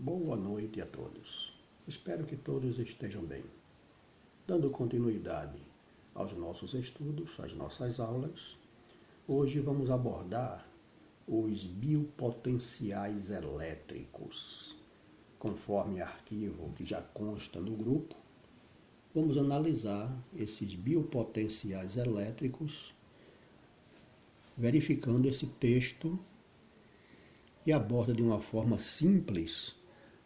Boa noite a todos. Espero que todos estejam bem. Dando continuidade aos nossos estudos, às nossas aulas, hoje vamos abordar os biopotenciais elétricos. Conforme arquivo que já consta no grupo, vamos analisar esses biopotenciais elétricos, verificando esse texto e aborda de uma forma simples,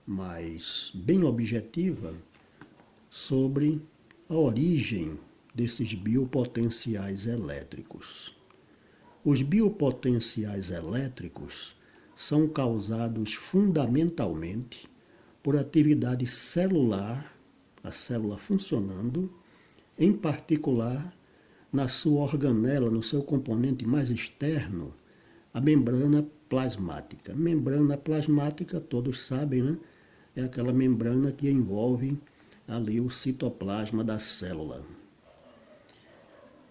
mas bem objetiva, sobre a origem desses biopotenciais elétricos. Os biopotenciais elétricos são causados fundamentalmente por atividade celular, a célula funcionando, em particular na sua organela, no seu componente mais externo, a membrana plasmática. Membrana plasmática, todos sabem, né? É aquela membrana que envolve ali o citoplasma da célula.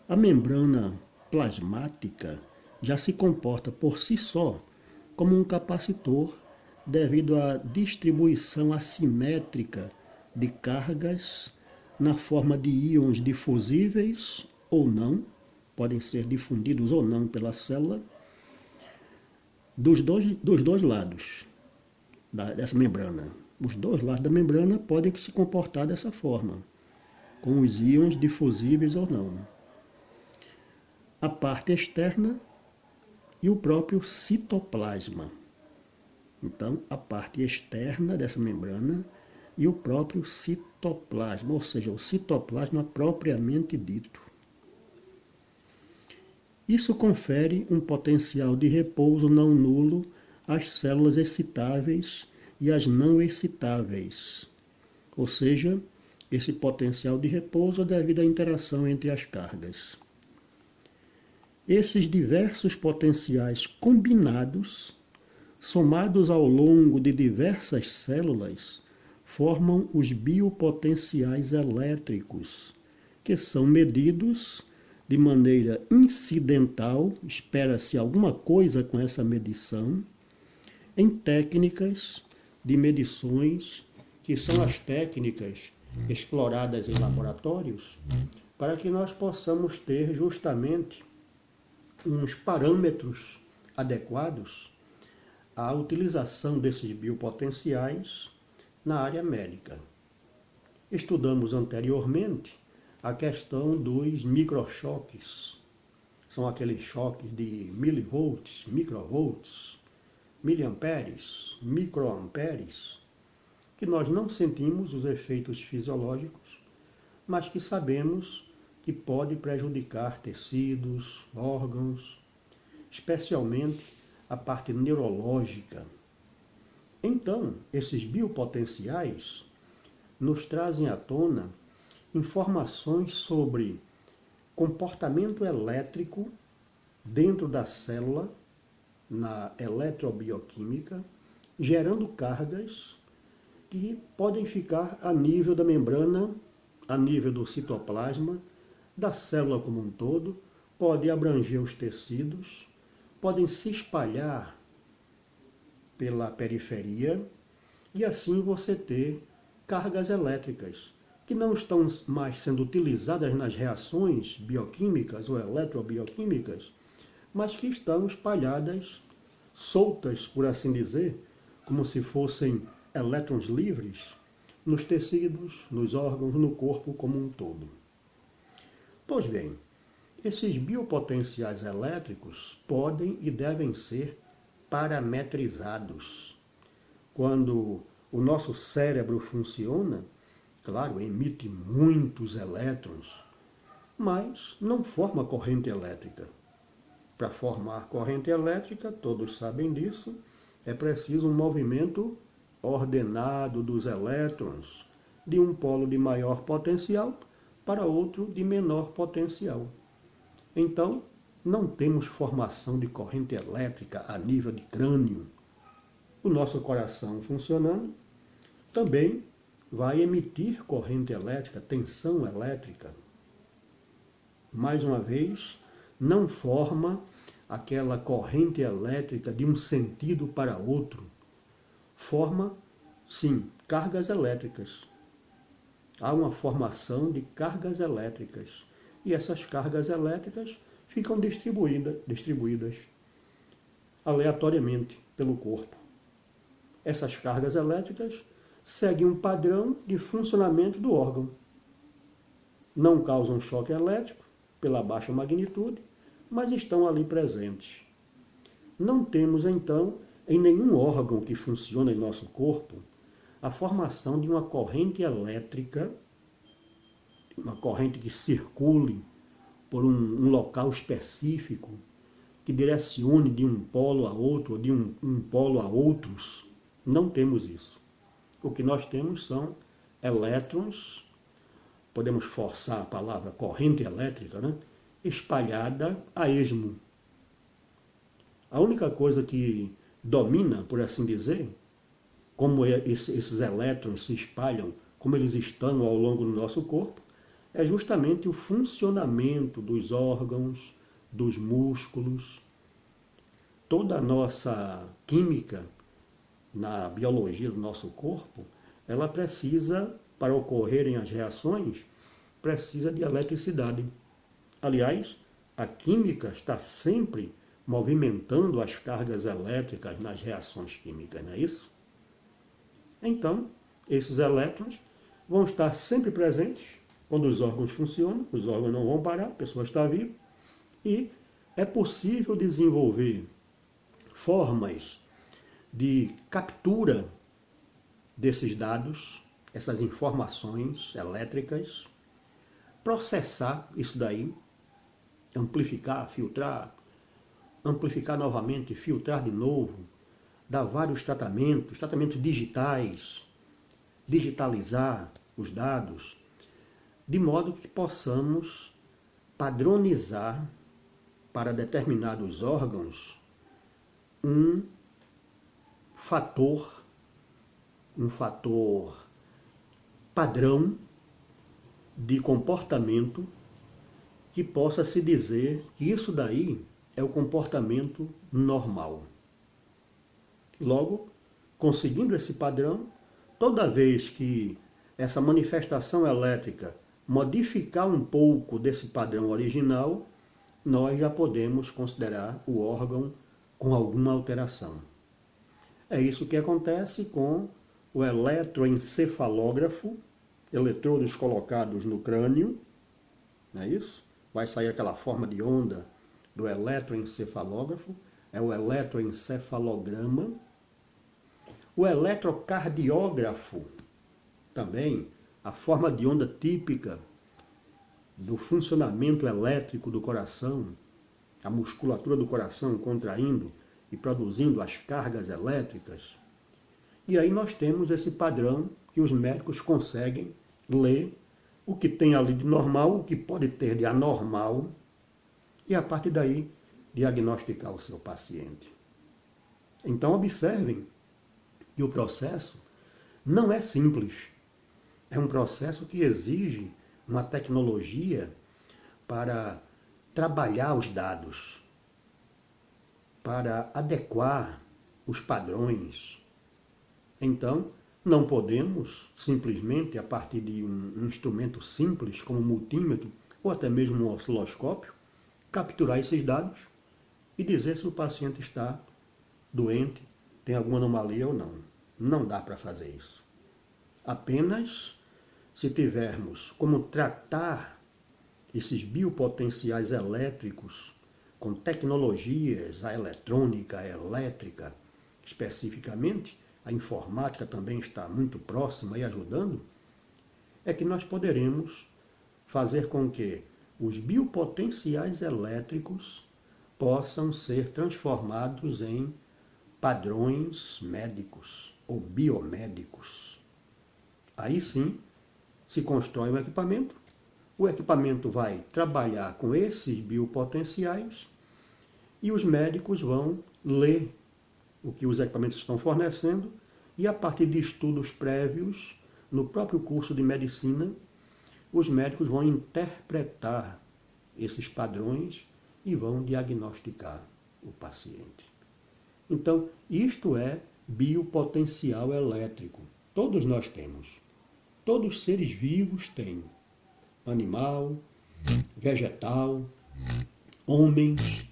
A membrana plasmática já se comporta por si só como um capacitor devido à distribuição assimétrica de cargas na forma de íons difusíveis ou não, podem ser difundidos ou não pela célula, dos dois lados dessa membrana. Os dois lados da membrana podem se comportar dessa forma, com os íons difusíveis ou não. A parte externa e o próprio citoplasma. Então, a parte externa dessa membrana e o próprio citoplasma, ou seja, o citoplasma propriamente dito. Isso confere um potencial de repouso não nulo às células excitáveis e às não excitáveis. Ou seja, esse potencial de repouso é devido à interação entre as cargas. Esses diversos potenciais combinados, somados ao longo de diversas células, formam os biopotenciais elétricos, que são medidos de maneira incidental, espera-se alguma coisa com essa medição, em técnicas de medições, que são as técnicas exploradas em laboratórios, para que nós possamos ter justamente uns parâmetros adequados à utilização desses biopotenciais na área médica. Estudamos anteriormente a questão dos microchoques. São aqueles choques de milivolts, microvolts, miliamperes, microamperes, que nós não sentimos os efeitos fisiológicos, mas que sabemos que pode prejudicar tecidos, órgãos, especialmente a parte neurológica. Então, esses biopotenciais nos trazem à tona informações sobre comportamento elétrico dentro da célula, na eletrobioquímica, gerando cargas que podem ficar a nível da membrana, a nível do citoplasma, da célula como um todo, pode abranger os tecidos, podem se espalhar pela periferia e assim você ter cargas elétricas que não estão mais sendo utilizadas nas reações bioquímicas ou eletrobioquímicas, mas que estão espalhadas, soltas, por assim dizer, como se fossem elétrons livres, nos tecidos, nos órgãos, no corpo como um todo. Pois bem, esses biopotenciais elétricos podem e devem ser parametrizados. Quando o nosso cérebro funciona, claro, emite muitos elétrons, mas não forma corrente elétrica. Para formar corrente elétrica, todos sabem disso, é preciso um movimento ordenado dos elétrons, de um polo de maior potencial para outro de menor potencial. Então, não temos formação de corrente elétrica a nível de crânio. O nosso coração funcionando também vai emitir corrente elétrica, tensão elétrica. Mais uma vez, não forma aquela corrente elétrica de um sentido para outro. Forma Sim, cargas elétricas. Há uma formação de cargas elétricas. E essas cargas elétricas ficam distribuídas aleatoriamente pelo corpo. Essas cargas elétricas seguem um padrão de funcionamento do órgão. Não causam choque elétrico pela baixa magnitude, mas estão ali presentes. Não temos, então, em nenhum órgão que funciona em nosso corpo, a formação de uma corrente elétrica, uma corrente que circule por um local específico, que direcione de um polo a outro, ou de um polo a outros. Não temos isso. O que nós temos são elétrons, podemos forçar a palavra corrente elétrica, né? Espalhada a esmo. A única coisa que domina, por assim dizer, como esses elétrons se espalham, como eles estão ao longo do nosso corpo, é justamente o funcionamento dos órgãos, dos músculos. Toda a nossa química na biologia do nosso corpo, ela precisa, para ocorrerem as reações, precisa de eletricidade. Aliás, a química está sempre movimentando as cargas elétricas nas reações químicas, não é isso? Então, esses elétrons vão estar sempre presentes quando os órgãos funcionam, os órgãos não vão parar, a pessoa está viva, e é possível desenvolver formas de captura desses dados, essas informações elétricas, processar isso daí, amplificar, filtrar, amplificar novamente, filtrar de novo, dar vários tratamentos digitais, digitalizar os dados, de modo que possamos padronizar para determinados órgãos um fator padrão de comportamento que possa se dizer que isso daí é o comportamento normal. Logo, conseguindo esse padrão, toda vez que essa manifestação elétrica modificar um pouco desse padrão original, nós já podemos considerar o órgão com alguma alteração. É isso que acontece com o eletroencefalógrafo, eletrodos colocados no crânio, não é isso? Vai sair aquela forma de onda do eletroencefalógrafo, é o eletroencefalograma. O eletrocardiógrafo, também, a forma de onda típica do funcionamento elétrico do coração, a musculatura do coração contraindo e produzindo as cargas elétricas. E aí nós temos esse padrão que os médicos conseguem ler o que tem ali de normal, o que pode ter de anormal, e a partir daí diagnosticar o seu paciente. Então observem que o processo não é simples. É um processo que exige uma tecnologia para trabalhar os dados, para adequar os padrões. Então, não podemos simplesmente, a partir de um instrumento simples, como um multímetro, ou até mesmo um osciloscópio, capturar esses dados e dizer se o paciente está doente, tem alguma anomalia ou não. Não dá para fazer isso. Apenas se tivermos como tratar esses biopotenciais elétricos com tecnologias, a eletrônica, a elétrica, especificamente, a informática também está muito próxima e ajudando, é que nós poderemos fazer com que os biopotenciais elétricos possam ser transformados em padrões médicos ou biomédicos. Aí sim, se constrói um equipamento, o equipamento vai trabalhar com esses biopotenciais e os médicos vão ler o que os equipamentos estão fornecendo e, a partir de estudos prévios, no próprio curso de medicina, os médicos vão interpretar esses padrões e vão diagnosticar o paciente. Então, isto é biopotencial elétrico. Todos nós temos. Todos os seres vivos têm. Animal, vegetal, homens,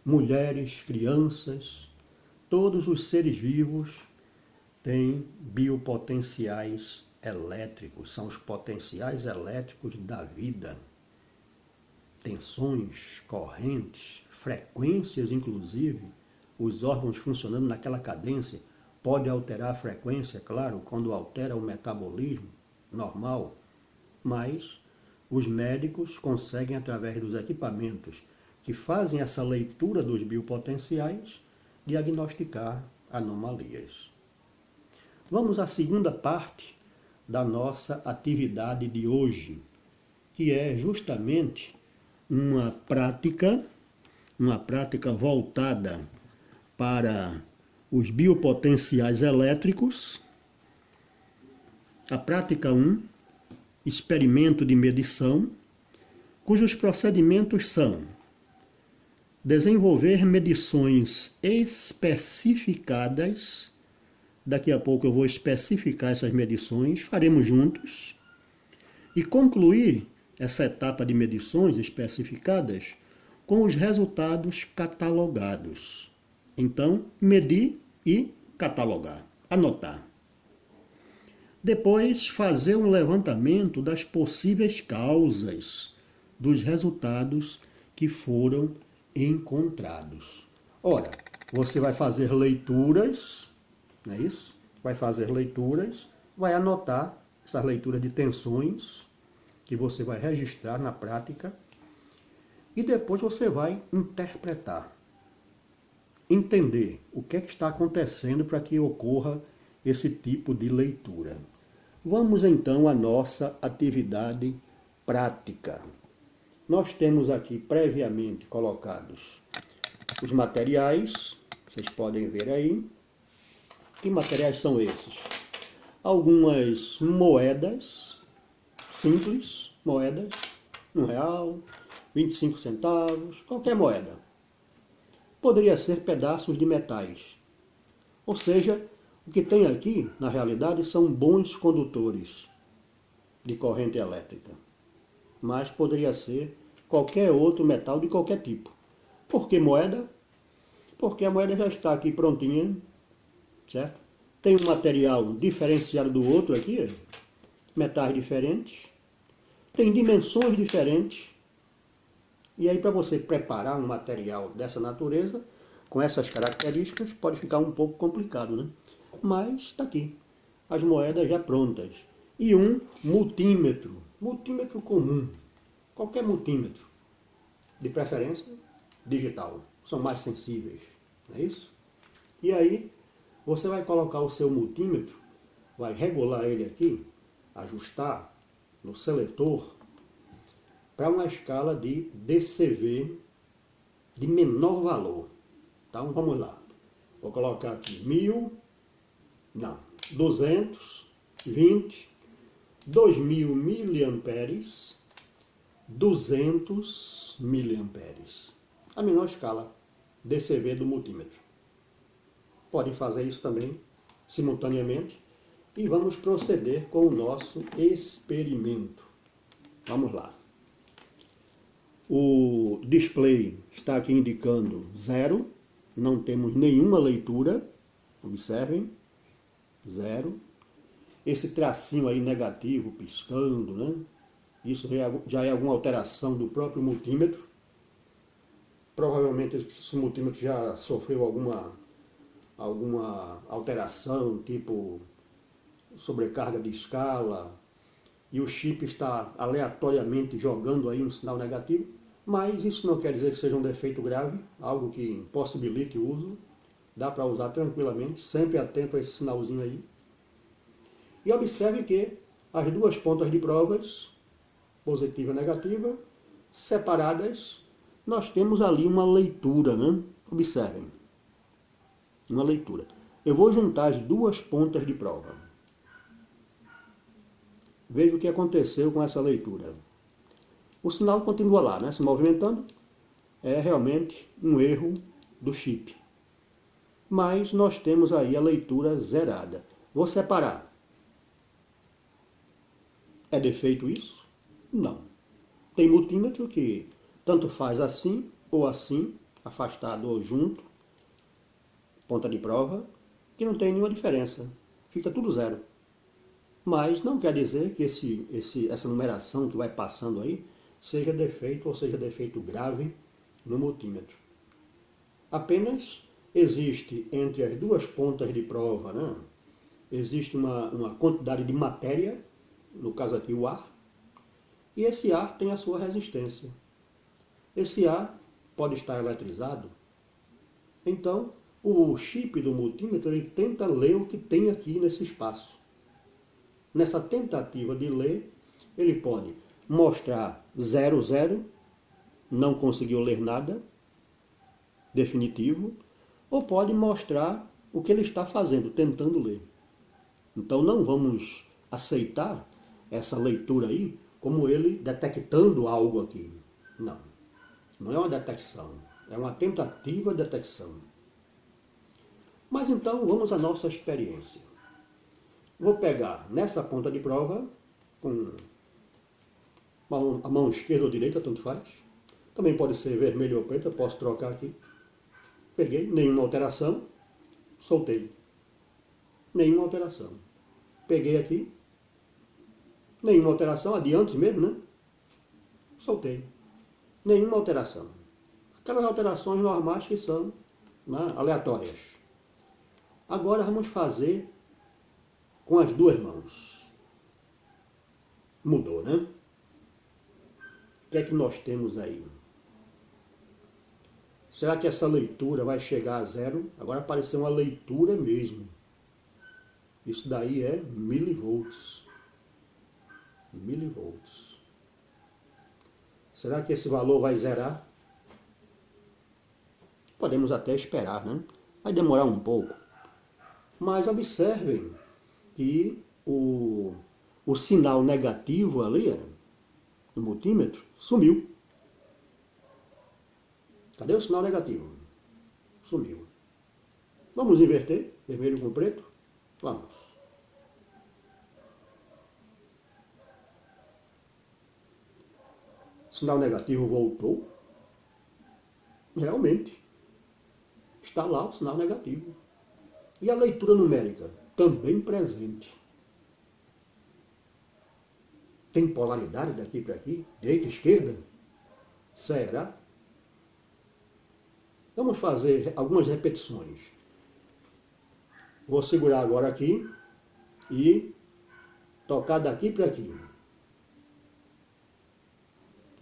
mulheres, crianças. Todos os seres vivos têm biopotenciais elétricos. São os potenciais elétricos da vida. Tensões, correntes, frequências, inclusive, os órgãos funcionando naquela cadência. Pode alterar a frequência, claro, quando altera o metabolismo normal, mas os médicos conseguem, através dos equipamentos que fazem essa leitura dos biopotenciais, diagnosticar anomalias. Vamos à segunda parte da nossa atividade de hoje, que é justamente uma prática voltada para os biopotenciais elétricos. A prática 1, experimento de medição, cujos procedimentos são desenvolver medições especificadas. Daqui a pouco eu vou especificar essas medições, faremos juntos, e concluir essa etapa de medições especificadas com os resultados catalogados. Então, medir e catalogar, anotar. Depois, fazer um levantamento das possíveis causas dos resultados que foram encontrados. Ora, você vai fazer leituras, não é isso? Vai fazer leituras, vai anotar essas leituras de tensões que você vai registrar na prática e depois você vai interpretar, entender o que é que está acontecendo para que ocorra esse tipo de leitura. Vamos então à nossa atividade prática. Nós temos aqui previamente colocados os materiais, vocês podem ver aí. Que materiais são esses? Algumas moedas simples, moedas, R$1, 25 centavos, qualquer moeda. Poderia ser pedaços de metais. Ou seja, o que tem aqui, na realidade, são bons condutores de corrente elétrica. Mas poderia ser qualquer outro metal de qualquer tipo. Por que moeda? Porque a moeda já está aqui prontinha, certo? Tem um material diferenciado do outro aqui, metais diferentes, tem dimensões diferentes. E aí, para você preparar um material dessa natureza, com essas características, pode ficar um pouco complicado, né? Mas está aqui, as moedas já prontas. E um multímetro, multímetro comum, qualquer multímetro, de preferência digital, são mais sensíveis, não é isso? E aí, você vai colocar o seu multímetro, vai regular ele aqui, ajustar no seletor, para uma escala de DCV de menor valor. Então, vamos lá. Vou colocar aqui 220, 2000 miliamperes, 200 miliamperes. A menor escala DCV do multímetro. Podem fazer isso também simultaneamente. E vamos proceder com o nosso experimento. Vamos lá. O display está aqui indicando 0. Não temos nenhuma leitura. Observem. 0. Esse tracinho aí negativo piscando, né? Isso já é alguma alteração do próprio multímetro. Provavelmente esse multímetro já sofreu alguma alteração, tipo sobrecarga de escala, e o chip está aleatoriamente jogando aí um sinal negativo, mas isso não quer dizer que seja um defeito grave, algo que impossibilite o uso. Dá para usar tranquilamente, sempre atento a esse sinalzinho aí. E observe que as duas pontas de provas, positiva e negativa, separadas, nós temos ali uma leitura, né? Observem. Uma leitura. Eu vou juntar as duas pontas de prova. Veja o que aconteceu com essa leitura. O sinal continua lá, né? Se movimentando. É realmente um erro do chip. Mas nós temos aí a leitura zerada. Vou separar. É defeito isso? Não. Tem multímetro que tanto faz assim ou assim, afastado ou junto, ponta de prova, que não tem nenhuma diferença. Fica tudo zero. Mas não quer dizer que essa numeração que vai passando aí seja defeito ou seja defeito grave no multímetro. Apenas existe entre as duas pontas de prova, né, existe uma quantidade de matéria, no caso aqui o ar, e esse ar tem a sua resistência. Esse ar pode estar eletrizado, então o chip do multímetro ele tenta ler o que tem aqui nesse espaço. Nessa tentativa de ler, ele pode mostrar 0, 0, não conseguiu ler nada, definitivo, ou pode mostrar o que ele está fazendo, tentando ler. Então não vamos aceitar essa leitura aí como ele detectando algo aqui. Não, não é uma detecção, é uma tentativa de detecção. Mas então vamos à nossa experiência. Vou pegar nessa ponta de prova, com a mão esquerda ou direita, tanto faz. Também pode ser vermelho ou preto, eu posso trocar aqui. Peguei, nenhuma alteração, soltei. Nenhuma alteração. Peguei aqui, nenhuma alteração, adiante mesmo, né? Soltei. Nenhuma alteração. Aquelas alterações normais que são, né, aleatórias. Agora vamos fazer com as duas mãos. Mudou, né? O que é que nós temos aí? Será que essa leitura vai chegar a zero? Agora apareceu uma leitura mesmo. Isso daí é milivolts. Milivolts. Será que esse valor vai zerar? Podemos até esperar, né? Vai demorar um pouco. Mas observem que o sinal negativo ali, no multímetro, sumiu. Cadê o sinal negativo? Sumiu. Vamos inverter, vermelho com preto? Vamos. Sinal negativo voltou. Realmente, está lá o sinal negativo. E a leitura numérica? Também presente. Tem polaridade daqui para aqui? Direita e esquerda? Será? Vamos fazer algumas repetições. Vou segurar agora aqui e tocar daqui para aqui.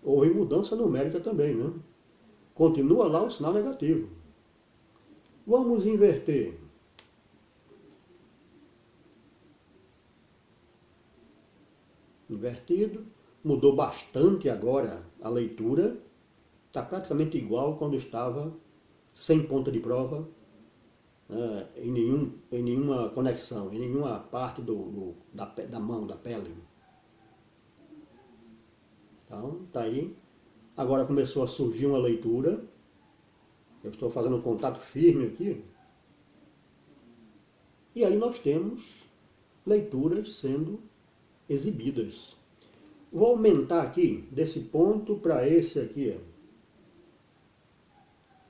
Houve mudança numérica também, né? Continua lá o sinal negativo. Vamos inverter. Invertido. Mudou bastante agora a leitura. Está praticamente igual quando estava sem ponta de prova, em nenhuma conexão, em nenhuma parte da mão, da pele. Então, está aí. Agora começou a surgir uma leitura. Eu estou fazendo um contato firme aqui. E aí nós temos leituras sendo exibidas. Vou aumentar aqui, desse ponto para esse aqui.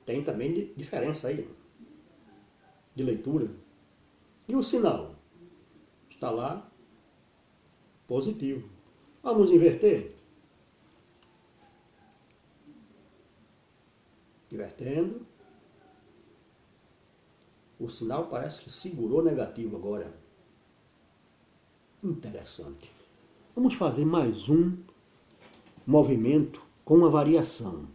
Tem também diferença aí, de leitura. E o sinal? Está lá, positivo. Vamos inverter? Invertendo. O sinal parece que segurou negativo agora. Interessante. Vamos fazer mais um movimento com uma variação.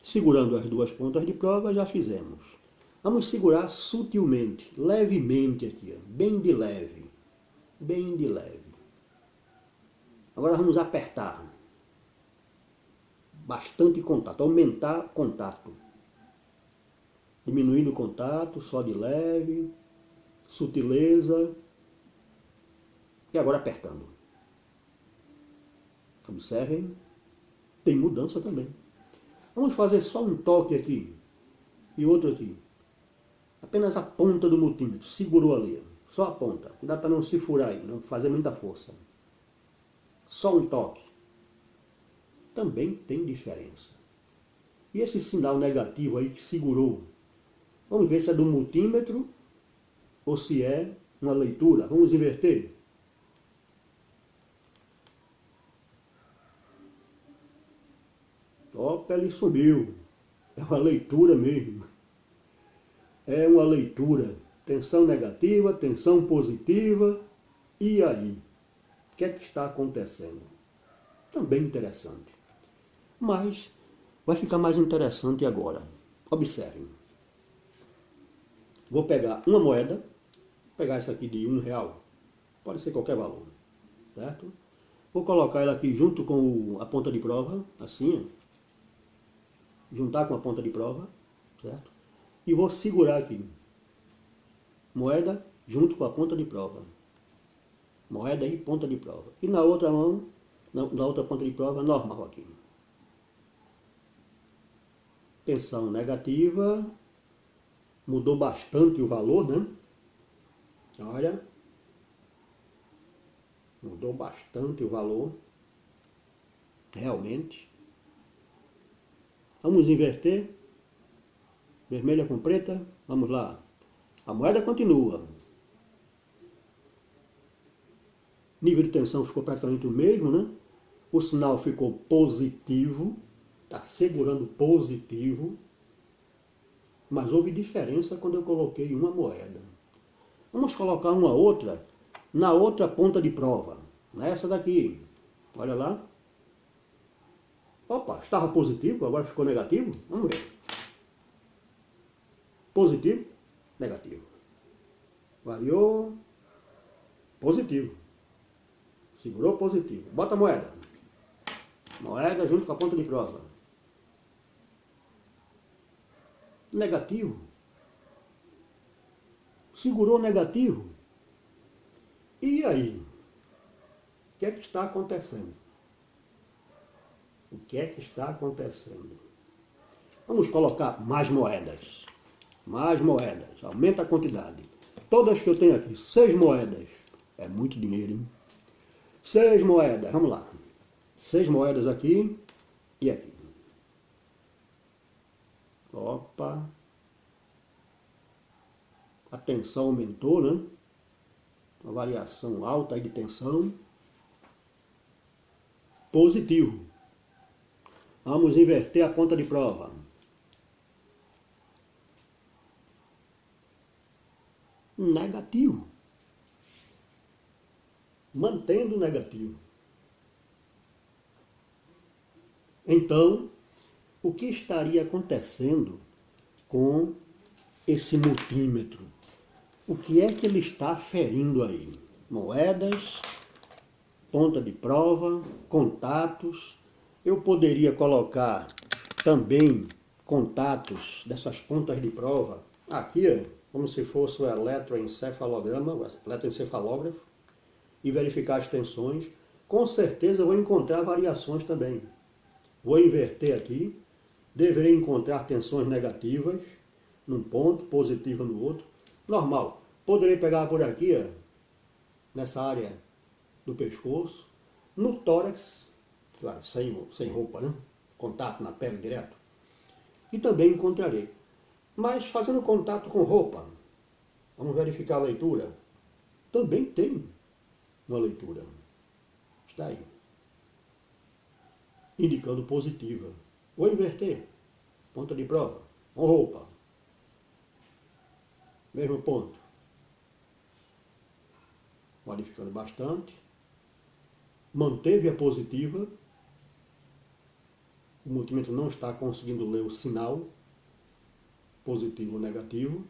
Segurando as duas pontas de prova, já fizemos. Vamos segurar sutilmente, levemente aqui, bem de leve. Bem de leve. Agora vamos apertar. Bastante contato, aumentar contato. Diminuindo o contato, só de leve, sutileza. E agora apertando. Observem, tem mudança também. Vamos fazer só um toque aqui e outro aqui. Apenas a ponta do multímetro, segurou ali. Só a ponta. Cuidado para não se furar aí, não fazer muita força. Só um toque. Também tem diferença. E esse sinal negativo aí que segurou? Vamos ver se é do multímetro ou se é uma leitura. Vamos inverter. Opa, ele sumiu. É uma leitura mesmo. É uma leitura. Tensão negativa, tensão positiva. E aí? O que é que está acontecendo? Também interessante. Mas vai ficar mais interessante agora. Observem. Vou pegar uma moeda. Vou pegar essa aqui de R$1. Pode ser qualquer valor. Certo? Vou colocar ela aqui junto com a ponta de prova. Assim. Juntar com a ponta de prova. Certo? E vou segurar aqui. Moeda junto com a ponta de prova. Moeda e ponta de prova. E na outra mão, na outra ponta de prova, normal aqui. Tensão negativa. Mudou bastante o valor, né? Olha. Mudou bastante o valor. Realmente. Vamos inverter. Vermelha com preta. Vamos lá. A moeda continua. Nível de tensão ficou praticamente o mesmo, né? O sinal ficou positivo. Está segurando positivo. Mas houve diferença quando eu coloquei uma moeda. Vamos colocar uma outra na outra ponta de prova. Nessa daqui. Olha lá. Opa, estava positivo, agora ficou negativo. Vamos ver. Positivo, negativo. Variou. Positivo. Segurou positivo. Bota a moeda. Moeda junto com a ponta de prova. Negativo. Segurou negativo. E aí? O que é que está acontecendo? O que é que está acontecendo? Vamos colocar mais moedas. Mais moedas. Aumenta a quantidade. Todas que eu tenho aqui, 6 moedas. É muito dinheiro, hein? 6 moedas. Vamos lá. 6 moedas aqui e aqui. Opa. A tensão aumentou, né? Uma variação alta aí de tensão. Positivo. Vamos inverter a ponta de prova. Negativo. Mantendo o negativo. Então, o que estaria acontecendo com esse multímetro? O que é que ele está aferindo aí? Moedas, ponta de prova, contatos. Eu poderia colocar também contatos dessas pontas de prova aqui, como se fosse o eletroencefalograma, o eletroencefalógrafo, e verificar as tensões. Com certeza eu vou encontrar variações também. Vou inverter aqui, deverei encontrar tensões negativas num ponto, positiva no outro. Normal. Poderei pegar por aqui, nessa área do pescoço, no tórax, claro, sem roupa, né? Contato na pele direto. E também encontrarei. Mas fazendo contato com roupa, vamos verificar a leitura. Também tem uma leitura. Está aí. Indicando positiva. Vou inverter. Ponta de prova. Com roupa. Mesmo ponto. Modificando bastante. Manteve a positiva. O multímetro não está conseguindo ler o sinal. Positivo ou negativo.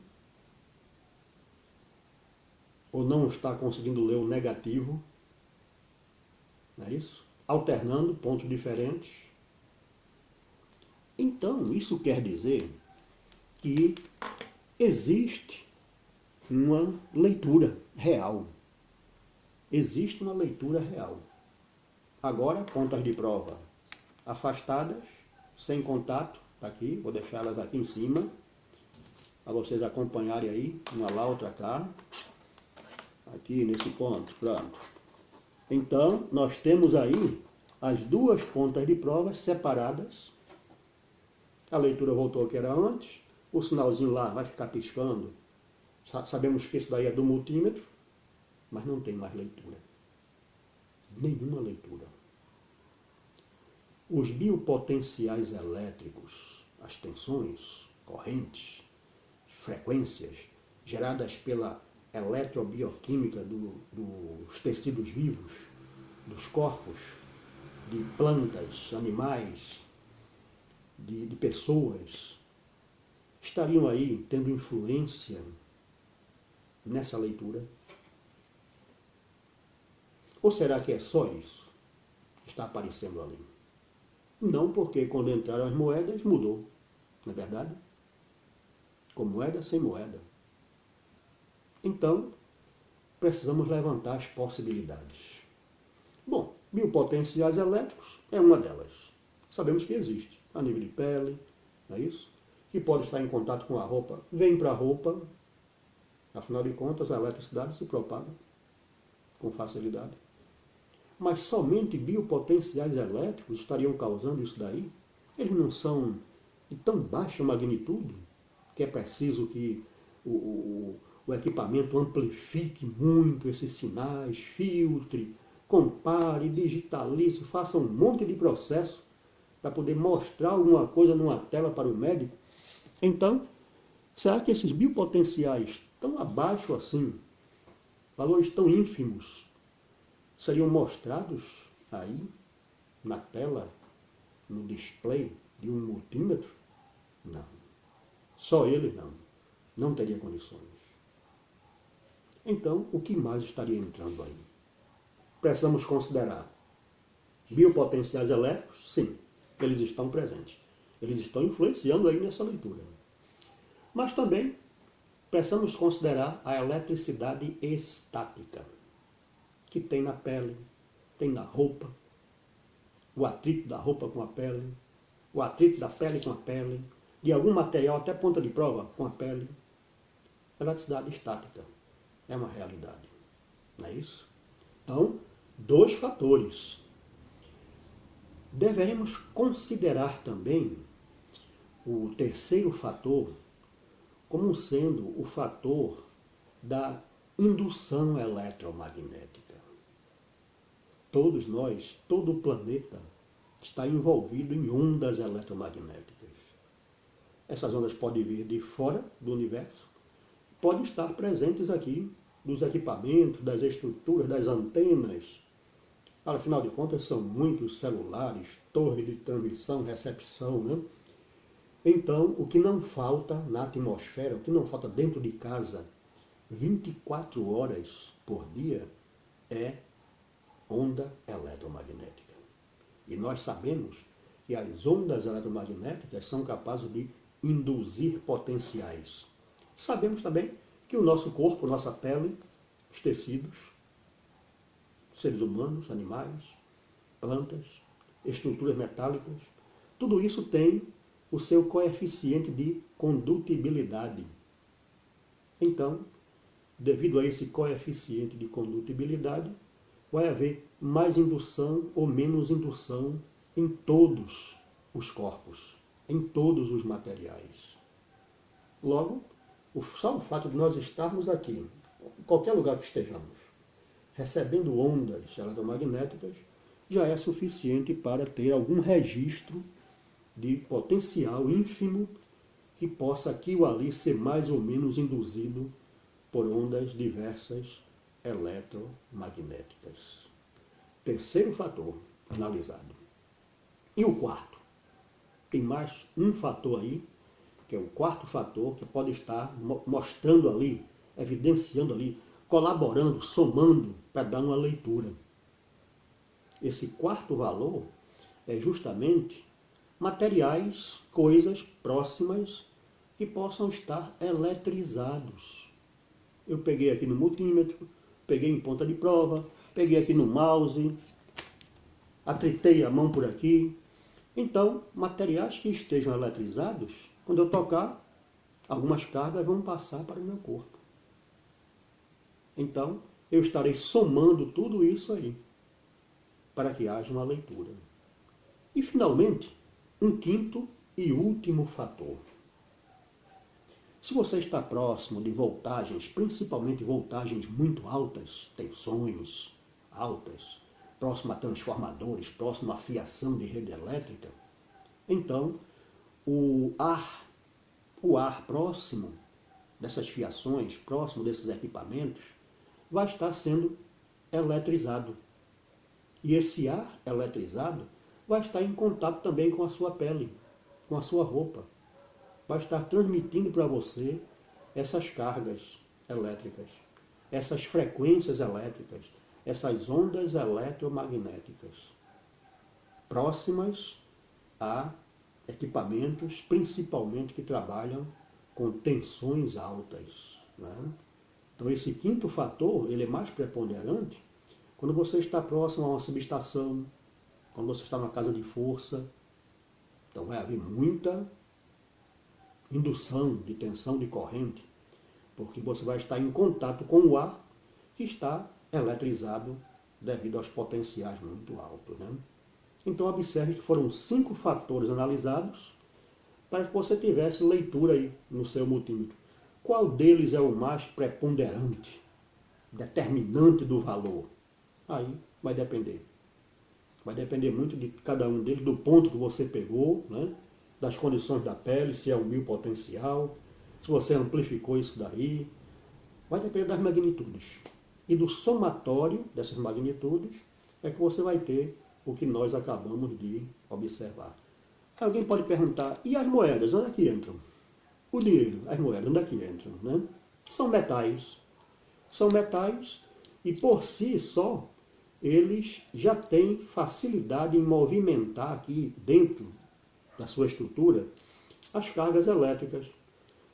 Ou não está conseguindo ler o negativo. Não é isso? Alternando pontos diferentes. Então, isso quer dizer que existe uma leitura real. Existe uma leitura real. Agora, pontas de prova afastadas, sem contato, tá aqui, vou deixá-las aqui em cima, para vocês acompanharem aí, uma lá, outra cá. aqui nesse ponto, pronto. Então, nós temos aí as duas pontas de provas separadas. A leitura voltou ao que era antes, o sinalzinho lá vai ficar piscando. Sabemos que isso daí é do multímetro, mas não tem mais leitura. Nenhuma leitura. Os biopotenciais elétricos, as tensões, correntes, frequências geradas pela eletrobioquímica dos tecidos vivos, dos corpos, de plantas, animais, de pessoas, estariam aí tendo influência nessa leitura? Ou será que é só isso que está aparecendo ali? Não, porque quando entraram as moedas mudou, não é verdade? Com moeda, sem moeda. Então, precisamos levantar as possibilidades. Bom, biopotenciais elétricos é uma delas. Sabemos que existe, a nível de pele, não é isso? Que pode estar em contato com a roupa, vem para a roupa, afinal de contas a eletricidade se propaga com facilidade. Mas somente biopotenciais elétricos estariam causando isso daí? Eles não são de tão baixa magnitude que é preciso que o equipamento amplifique muito esses sinais, filtre, compare, digitalize, faça um monte de processo para poder mostrar alguma coisa numa tela para o médico. Então, será que esses biopotenciais tão abaixo assim, valores tão ínfimos, seriam mostrados aí na tela, no display de um multímetro? Não. Só ele não. Não teria condições. Então, o que mais estaria entrando aí? Precisamos considerar biopotenciais elétricos? Sim, eles estão presentes. Eles estão influenciando aí nessa leitura. Mas também precisamos considerar a eletricidade estática, que tem na pele, tem na roupa, o atrito da roupa com a pele, o atrito da pele com a pele, de algum material, até ponta de prova, com a pele. Eletricidade estática é uma realidade, não é isso? Então, dois fatores. Deveremos considerar também o terceiro fator como sendo o fator da indução eletromagnética. Todos nós, todo o planeta está envolvido em ondas eletromagnéticas. Essas ondas podem vir de fora do universo, podem estar presentes aqui, dos equipamentos, das estruturas, das antenas. Afinal de contas, são muitos celulares, torres de transmissão, recepção, né? Então, o que não falta na atmosfera, o que não falta dentro de casa, 24 horas por dia, é onda eletromagnética. E nós sabemos que as ondas eletromagnéticas são capazes de induzir potenciais. Sabemos também que o nosso corpo, nossa pele, os tecidos, seres humanos, animais, plantas, estruturas metálicas, tudo isso tem o seu coeficiente de condutibilidade. Então, devido a esse coeficiente de condutibilidade, vai haver mais indução ou menos indução em todos os corpos, em todos os materiais. Logo, só o fato de nós estarmos aqui, em qualquer lugar que estejamos, recebendo ondas eletromagnéticas, já é suficiente para ter algum registro de potencial ínfimo que possa aqui ou ali ser mais ou menos induzido por ondas diversas eletromagnéticas. Terceiro fator analisado. E o quarto? Tem mais um fator aí, que é o quarto fator, que pode estar mostrando ali, evidenciando ali, colaborando, somando para dar uma leitura. Esse quarto valor é justamente materiais, coisas próximas que possam estar eletrizados. Eu peguei aqui no multímetro, peguei em ponta de prova, peguei aqui no mouse, atritei a mão por aqui. Então, materiais que estejam eletrizados, quando eu tocar, algumas cargas vão passar para o meu corpo. Então, eu estarei somando tudo isso aí, para que haja uma leitura. E, finalmente, um quinto e último fator. Se você está próximo de voltagens, principalmente voltagens muito altas, tensões altas, próximo a transformadores, próximo à fiação de rede elétrica, então o ar próximo dessas fiações, próximo desses equipamentos, vai estar sendo eletrizado. E esse ar eletrizado vai estar em contato também com a sua pele, com a sua roupa. Vai estar transmitindo para você essas cargas elétricas, essas frequências elétricas, essas ondas eletromagnéticas, próximas a equipamentos, principalmente que trabalham com tensões altas, né? Então esse quinto fator, ele é mais preponderante quando você está próximo a uma subestação, quando você está numa casa de força. Então vai haver muita indução de tensão de corrente, porque você vai estar em contato com o ar que está eletrizado devido aos potenciais muito altos, né? Então observe que foram 5 fatores analisados para que você tivesse leitura aí no seu multímetro. Qual deles é o mais preponderante, determinante do valor? Aí vai depender. Vai depender muito de cada um deles, do ponto que você pegou, né? Das condições da pele, se é um potencial, se você amplificou isso daí. Vai depender das magnitudes. E do somatório dessas magnitudes é que você vai ter o que nós acabamos de observar. Alguém pode perguntar, e as moedas, onde é que entram? O dinheiro, as moedas, onde é que entram? Né? São metais. São metais e por si só eles já têm facilidade em movimentar aqui dentro da sua estrutura as cargas elétricas.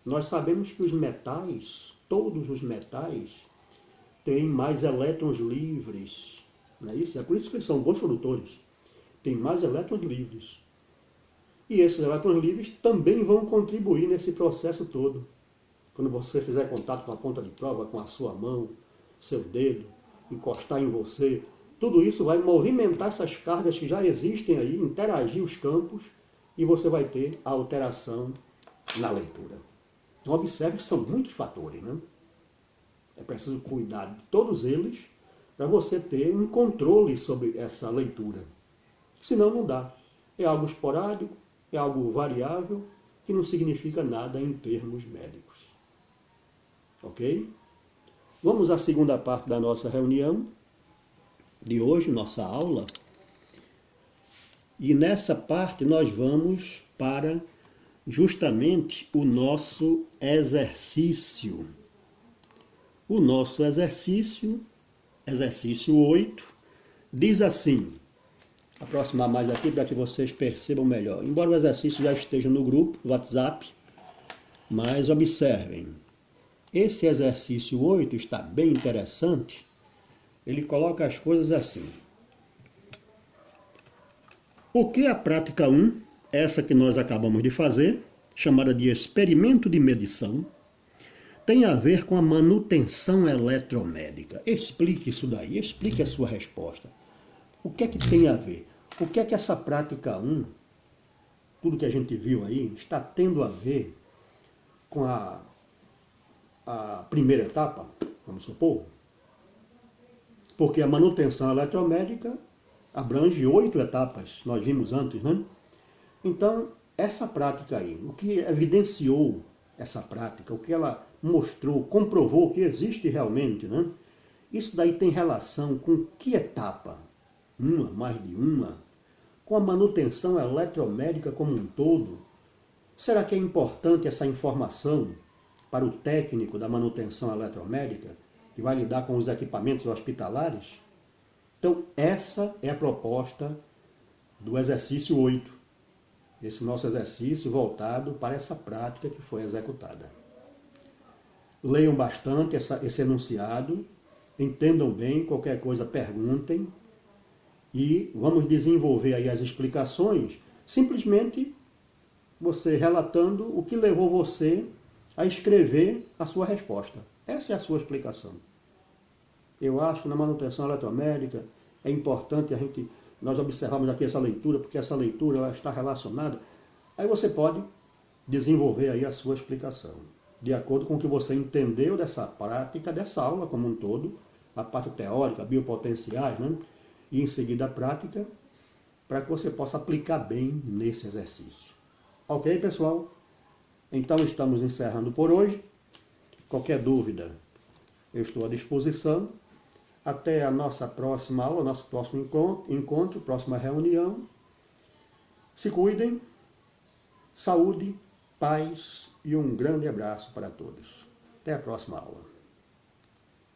Nós sabemos que os metais, todos os metais, têm mais elétrons livres. Não é isso? É por isso que eles são bons condutores. Tem mais elétrons livres. E esses elétrons livres também vão contribuir nesse processo todo. Quando você fizer contato com a ponta de prova, com a sua mão, seu dedo, encostar em você, tudo isso vai movimentar essas cargas que já existem aí, interagir os campos, e você vai ter a alteração na leitura. Então observe que são muitos fatores, né? É preciso cuidar de todos eles para você ter um controle sobre essa leitura. Senão não dá. É algo esporádico, é algo variável, que não significa nada em termos médicos. Ok? Vamos à segunda parte da nossa reunião de hoje, nossa aula. E nessa parte nós vamos para justamente o nosso exercício. O nosso exercício 8, diz assim, aproximar mais aqui para que vocês percebam melhor. Embora o exercício já esteja no grupo, no WhatsApp, mas observem, esse exercício 8 está bem interessante. Ele coloca as coisas assim. O que a prática 1, essa que nós acabamos de fazer, chamada de experimento de medição, tem a ver com a manutenção eletromédica? Explique isso daí, explique a sua resposta. O que é que tem a ver? O que é que essa prática 1, tudo que a gente viu aí, está tendo a ver com a primeira etapa, vamos supor? Porque a manutenção eletromédica abrange 8 etapas, nós vimos antes, né? Então, essa prática aí, o que evidenciou essa prática, o que ela mostrou, comprovou que existe realmente, né? Isso daí tem relação com que etapa? Uma, mais de uma? Com a manutenção eletromédica como um todo? Será que é importante essa informação para o técnico da manutenção eletromédica, que vai lidar com os equipamentos hospitalares? Então, essa é a proposta do exercício 8. Esse nosso exercício voltado para essa prática que foi executada. Leiam bastante esse enunciado, entendam bem, qualquer coisa perguntem, e vamos desenvolver aí as explicações, simplesmente você relatando o que levou você a escrever a sua resposta. Essa é a sua explicação. Eu acho que na manutenção eletrométrica é importante nós observarmos aqui essa leitura, porque essa leitura ela está relacionada. Aí você pode desenvolver aí a sua explicação, de acordo com o que você entendeu dessa prática, dessa aula como um todo, a parte teórica, biopotenciais, né? E em seguida a prática, para que você possa aplicar bem nesse exercício. Ok, pessoal? Então estamos encerrando por hoje. Qualquer dúvida, eu estou à disposição. Até a nossa próxima aula, nosso próximo encontro, próxima reunião. Se cuidem, saúde, paz e um grande abraço para todos. Até a próxima aula.